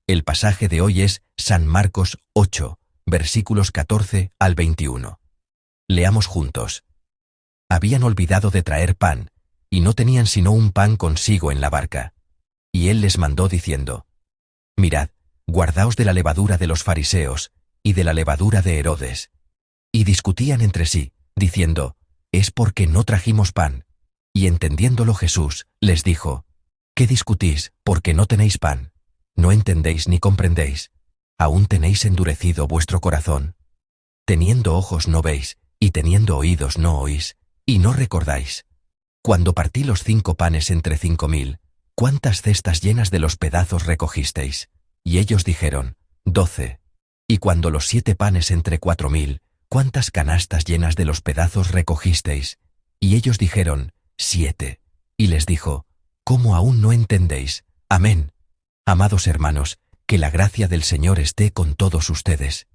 El pasaje de hoy es San Marcos 8, versículos 14 al 21. Leamos juntos. Habían olvidado de traer pan, y no tenían sino un pan consigo en la barca. Y él les mandó diciendo: Mirad, guardaos de la levadura de los fariseos, y de la levadura de Herodes. Y discutían entre sí, diciendo: Es porque no trajimos pan. Y entendiéndolo Jesús, les dijo: ¿Qué discutís, porque no tenéis pan? ¿No entendéis ni comprendéis? ¿Aún tenéis endurecido vuestro corazón? Teniendo ojos no veis, y teniendo oídos no oís, y no recordáis. Cuando partí los 5 panes entre 5000, ¿cuántas cestas llenas de los pedazos recogisteis? Y ellos dijeron: 12. Y cuando los 7 panes entre 4000, ¿cuántas canastas llenas de los pedazos recogisteis? Y ellos dijeron: 7. Y les dijo: ¿Cómo aún no entendéis? Amén. Amados hermanos, que la gracia del Señor esté con todos ustedes.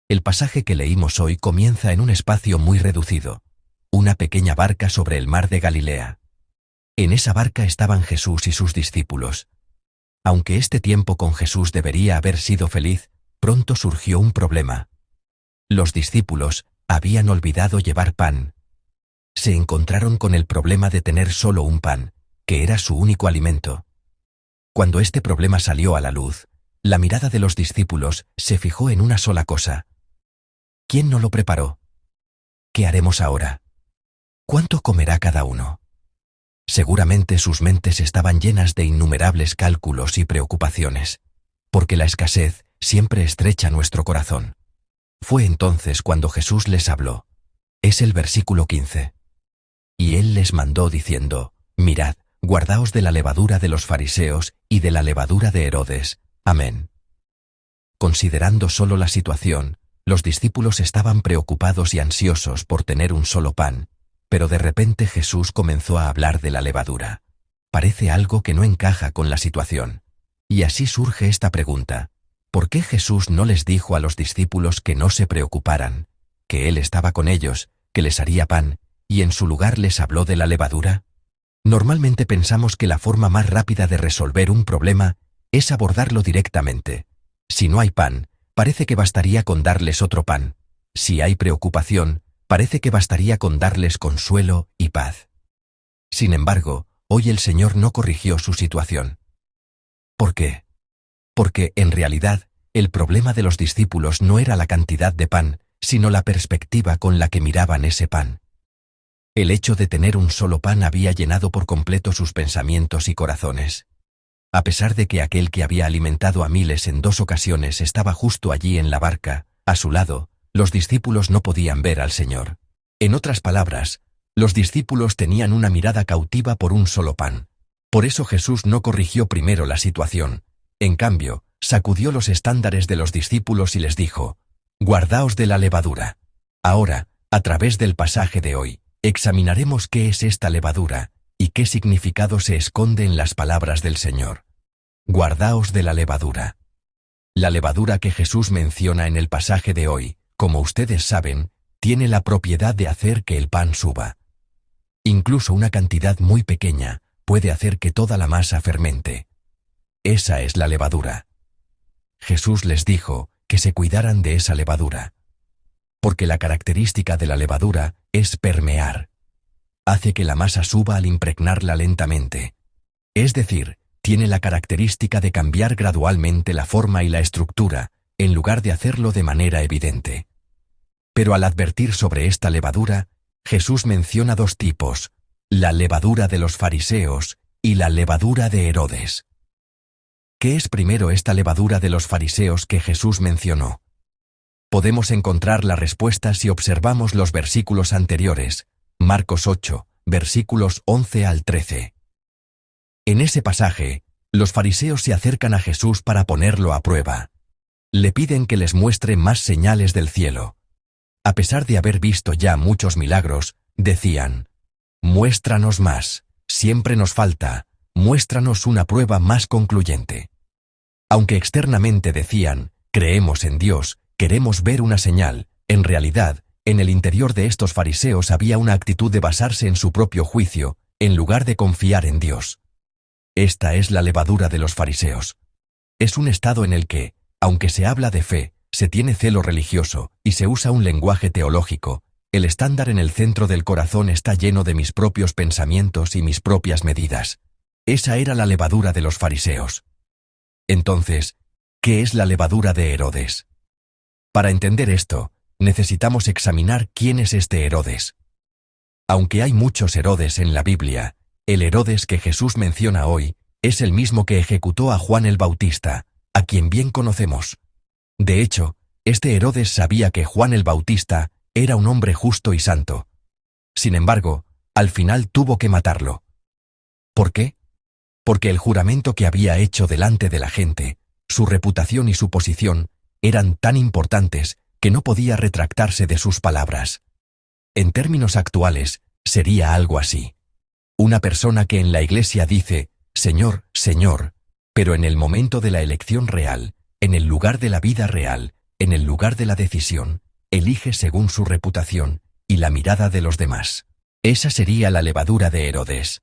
El pasaje que leímos hoy comienza en un espacio muy reducido, una pequeña barca sobre el mar de Galilea. En esa barca estaban Jesús y sus discípulos. Aunque este tiempo con Jesús debería haber sido feliz, pronto surgió un problema. Los discípulos habían olvidado llevar pan. Se encontraron con el problema de tener solo un pan, que era su único alimento. Cuando este problema salió a la luz, la mirada de los discípulos se fijó en una sola cosa. ¿Quién no lo preparó? ¿Qué haremos ahora? ¿Cuánto comerá cada uno? Seguramente sus mentes estaban llenas de innumerables cálculos y preocupaciones, porque la escasez siempre estrecha nuestro corazón. Fue entonces cuando Jesús les habló. Es el versículo 15. Y él les mandó diciendo: Mirad, guardaos de la levadura de los fariseos y de la levadura de Herodes. Amén. Considerando solo la situación, los discípulos estaban preocupados y ansiosos por tener un solo pan, pero de repente Jesús comenzó a hablar de la levadura. Parece algo que no encaja con la situación. Y así surge esta pregunta: ¿por qué Jesús no les dijo a los discípulos que no se preocuparan, que Él estaba con ellos, que les haría pan, y en su lugar les habló de la levadura? Normalmente pensamos que la forma más rápida de resolver un problema es abordarlo directamente. Si no hay pan, parece que bastaría con darles otro pan. Si hay preocupación, parece que bastaría con darles consuelo y paz. Sin embargo, hoy el Señor no corrigió su situación. ¿Por qué? Porque, en realidad, el problema de los discípulos no era la cantidad de pan, sino la perspectiva con la que miraban ese pan. El hecho de tener un solo pan había llenado por completo sus pensamientos y corazones. A pesar de que aquel que había alimentado a miles en 2 ocasiones estaba justo allí en la barca, a su lado, los discípulos no podían ver al Señor. En otras palabras, los discípulos tenían una mirada cautiva por un solo pan. Por eso Jesús no corrigió primero la situación. En cambio, sacudió los estándares de los discípulos y les dijo: Guardaos de la levadura. Ahora, a través del pasaje de hoy, examinaremos qué es esta levadura y qué significado se esconde en las palabras del Señor. Guardaos de la levadura. La levadura que Jesús menciona en el pasaje de hoy, como ustedes saben, tiene la propiedad de hacer que el pan suba. Incluso una cantidad muy pequeña puede hacer que toda la masa fermente. Esa es la levadura. Jesús les dijo que se cuidaran de esa levadura. Porque la característica de la levadura es permear. Hace que la masa suba al impregnarla lentamente. Es decir, tiene la característica de cambiar gradualmente la forma y la estructura, en lugar de hacerlo de manera evidente. Pero al advertir sobre esta levadura, Jesús menciona 2 tipos: la levadura de los fariseos y la levadura de Herodes. ¿Qué es primero esta levadura de los fariseos que Jesús mencionó? Podemos encontrar la respuesta si observamos los versículos anteriores, Marcos 8, versículos 11 al 13. En ese pasaje, los fariseos se acercan a Jesús para ponerlo a prueba. Le piden que les muestre más señales del cielo. A pesar de haber visto ya muchos milagros, decían: muéstranos más, siempre nos falta, muéstranos una prueba más concluyente. Aunque externamente decían: creemos en Dios, queremos ver una señal, en realidad, en el interior de estos fariseos había una actitud de basarse en su propio juicio, en lugar de confiar en Dios. Esta es la levadura de los fariseos. Es un estado en el que, aunque se habla de fe, se tiene celo religioso y se usa un lenguaje teológico, el estándar en el centro del corazón está lleno de mis propios pensamientos y mis propias medidas. Esa era la levadura de los fariseos. Entonces, ¿qué es la levadura de Herodes? Para entender esto, necesitamos examinar quién es este Herodes. Aunque hay muchos Herodes en la Biblia, el Herodes que Jesús menciona hoy es el mismo que ejecutó a Juan el Bautista, a quien bien conocemos. De hecho, este Herodes sabía que Juan el Bautista era un hombre justo y santo. Sin embargo, al final tuvo que matarlo. ¿Por qué? Porque el juramento que había hecho delante de la gente, su reputación y su posición, eran tan importantes que no podía retractarse de sus palabras. En términos actuales, sería algo así. Una persona que en la iglesia dice, Señor, Señor, pero en el momento de la elección real, en el lugar de la vida real, en el lugar de la decisión, elige según su reputación y la mirada de los demás. Esa sería la levadura de Herodes.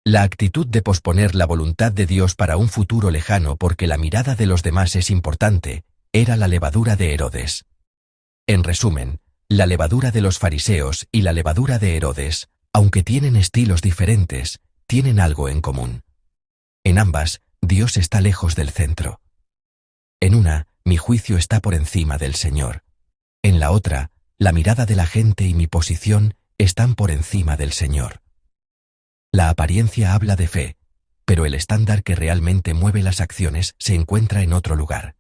La actitud de posponer la voluntad de Dios para un futuro lejano porque la mirada de los demás es importante, era la levadura de Herodes. En resumen, la levadura de los fariseos y la levadura de Herodes, aunque tienen estilos diferentes, tienen algo en común. En ambas, Dios está lejos del centro. En una, mi juicio está por encima del Señor. En la otra, la mirada de la gente y mi posición están por encima del Señor. La apariencia habla de fe, pero el estándar que realmente mueve las acciones se encuentra en otro lugar.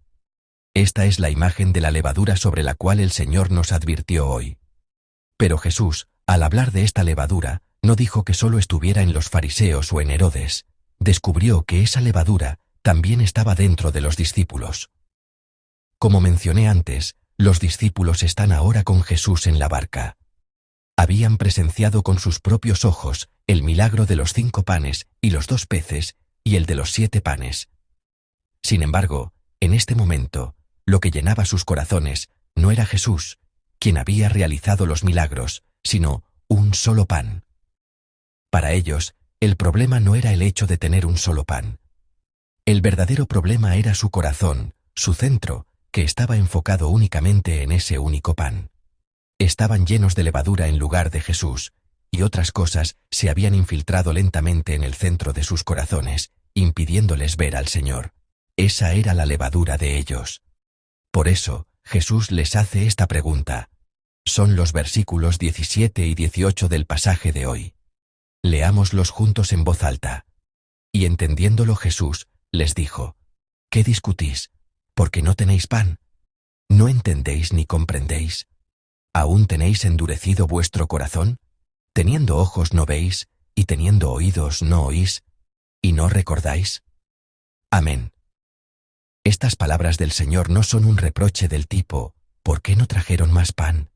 Esta es la imagen de la levadura sobre la cual el Señor nos advirtió hoy. Pero Jesús, al hablar de esta levadura, no dijo que solo estuviera en los fariseos o en Herodes, descubrió que esa levadura también estaba dentro de los discípulos. Como mencioné antes, los discípulos están ahora con Jesús en la barca. Habían presenciado con sus propios ojos el milagro de los 5 panes y los 2 peces y el de los 7 panes. Sin embargo, en este momento, lo que llenaba sus corazones no era Jesús, quien había realizado los milagros, sino un solo pan. Para ellos, el problema no era el hecho de tener un solo pan. El verdadero problema era su corazón, su centro, que estaba enfocado únicamente en ese único pan. Estaban llenos de levadura en lugar de Jesús, y otras cosas se habían infiltrado lentamente en el centro de sus corazones, impidiéndoles ver al Señor. Esa era la levadura de ellos. Por eso, Jesús les hace esta pregunta. Son los versículos 17 y 18 del pasaje de hoy. Leámoslos juntos en voz alta. Y entendiéndolo Jesús, les dijo, ¿qué discutís? ¿Porque no tenéis pan? ¿No entendéis ni comprendéis? ¿Aún tenéis endurecido vuestro corazón? ¿Teniendo ojos no veis, y teniendo oídos no oís, y no recordáis? Amén. Estas palabras del Señor no son un reproche del tipo, ¿por qué no trajeron más pan?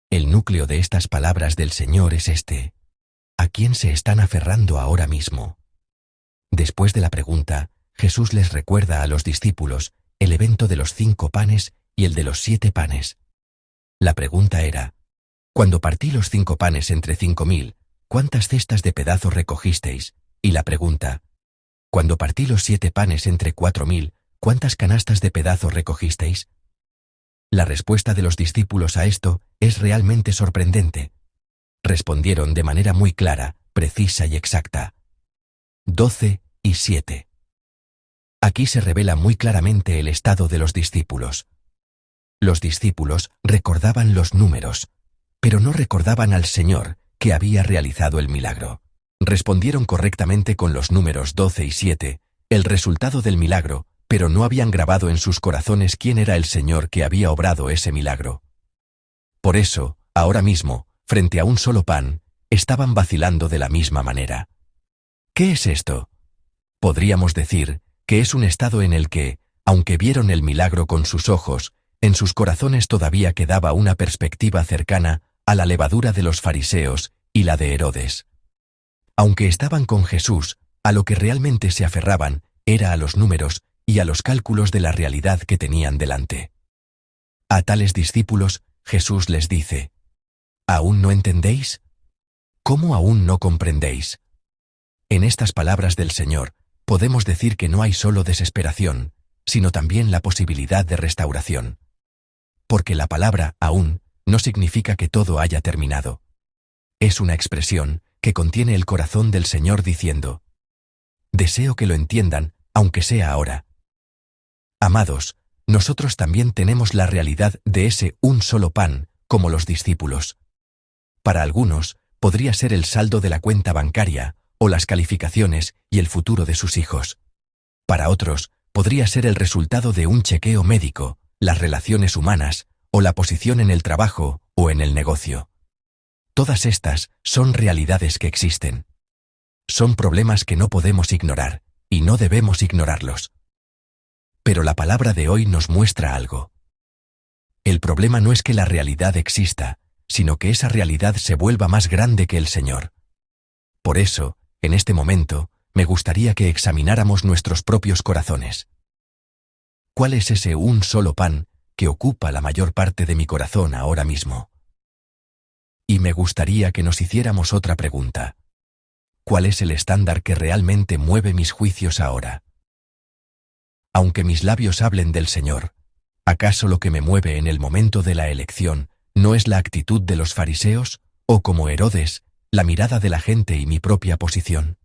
El núcleo de estas palabras del Señor es este. ¿A quién se están aferrando ahora mismo? Después de la pregunta, Jesús les recuerda a los discípulos el evento de los 5 panes y el de los 7 panes. La pregunta era, cuando partí los 5 panes entre 5.000, ¿cuántas cestas de pedazos recogisteis? Y la pregunta, cuando partí los 7 panes entre 4.000, ¿cuántas canastas de pedazos recogisteis? La respuesta de los discípulos a esto es realmente sorprendente. Respondieron de manera muy clara, precisa y exacta. 12 y 7. Aquí se revela muy claramente el estado de los discípulos. Los discípulos recordaban los números, pero no recordaban al Señor que había realizado el milagro. Respondieron correctamente con los números 12 y 7, el resultado del milagro, pero no habían grabado en sus corazones quién era el Señor que había obrado ese milagro. Por eso, ahora mismo, frente a un solo pan, estaban vacilando de la misma manera. ¿Qué es esto? Podríamos decir que es un estado en el que, aunque vieron el milagro con sus ojos, en sus corazones todavía quedaba una perspectiva cercana a la levadura de los fariseos y la de Herodes. Aunque estaban con Jesús, a lo que realmente se aferraban era a los números y a los cálculos de la realidad que tenían delante. A tales discípulos, Jesús les dice, ¿aún no entendéis? ¿Cómo aún no comprendéis? En estas palabras del Señor, podemos decir que no hay solo desesperación, sino también la posibilidad de restauración. Porque la palabra aún no significa que todo haya terminado. Es una expresión que contiene el corazón del Señor diciendo: deseo que lo entiendan, aunque sea ahora. Amados, nosotros también tenemos la realidad de ese un solo pan, como los discípulos. Para algunos, podría ser el saldo de la cuenta bancaria, o las calificaciones y el futuro de sus hijos. Para otros, podría ser el resultado de un chequeo médico, las relaciones humanas, o la posición en el trabajo o en el negocio. Todas estas son realidades que existen. Son problemas que no podemos ignorar, y no debemos ignorarlos. Pero la palabra de hoy nos muestra algo. El problema no es que la realidad exista, sino que esa realidad se vuelva más grande que el Señor. Por eso, en este momento, me gustaría que examináramos nuestros propios corazones. ¿Cuál es ese un solo pan que ocupa la mayor parte de mi corazón ahora mismo? Y me gustaría que nos hiciéramos otra pregunta. ¿Cuál es el estándar que realmente mueve mis juicios ahora? Aunque mis labios hablen del Señor, ¿acaso lo que me mueve en el momento de la elección no es la actitud de los fariseos, o como Herodes, la mirada de la gente y mi propia posición?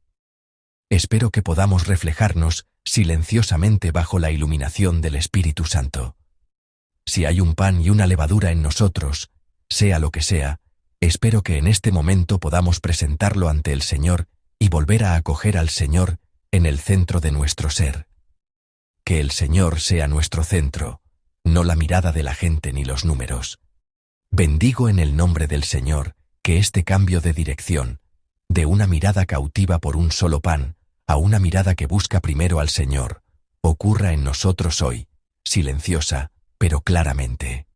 Espero que podamos reflejarnos silenciosamente bajo la iluminación del Espíritu Santo. Si hay un pan y una levadura en nosotros, sea lo que sea, espero que en este momento podamos presentarlo ante el Señor y volver a acoger al Señor en el centro de nuestro ser. Que el Señor sea nuestro centro, no la mirada de la gente ni los números. Bendigo en el nombre del Señor que este cambio de dirección, de una mirada cautiva por un solo pan, a una mirada que busca primero al Señor, ocurra en nosotros hoy, silenciosa, pero claramente.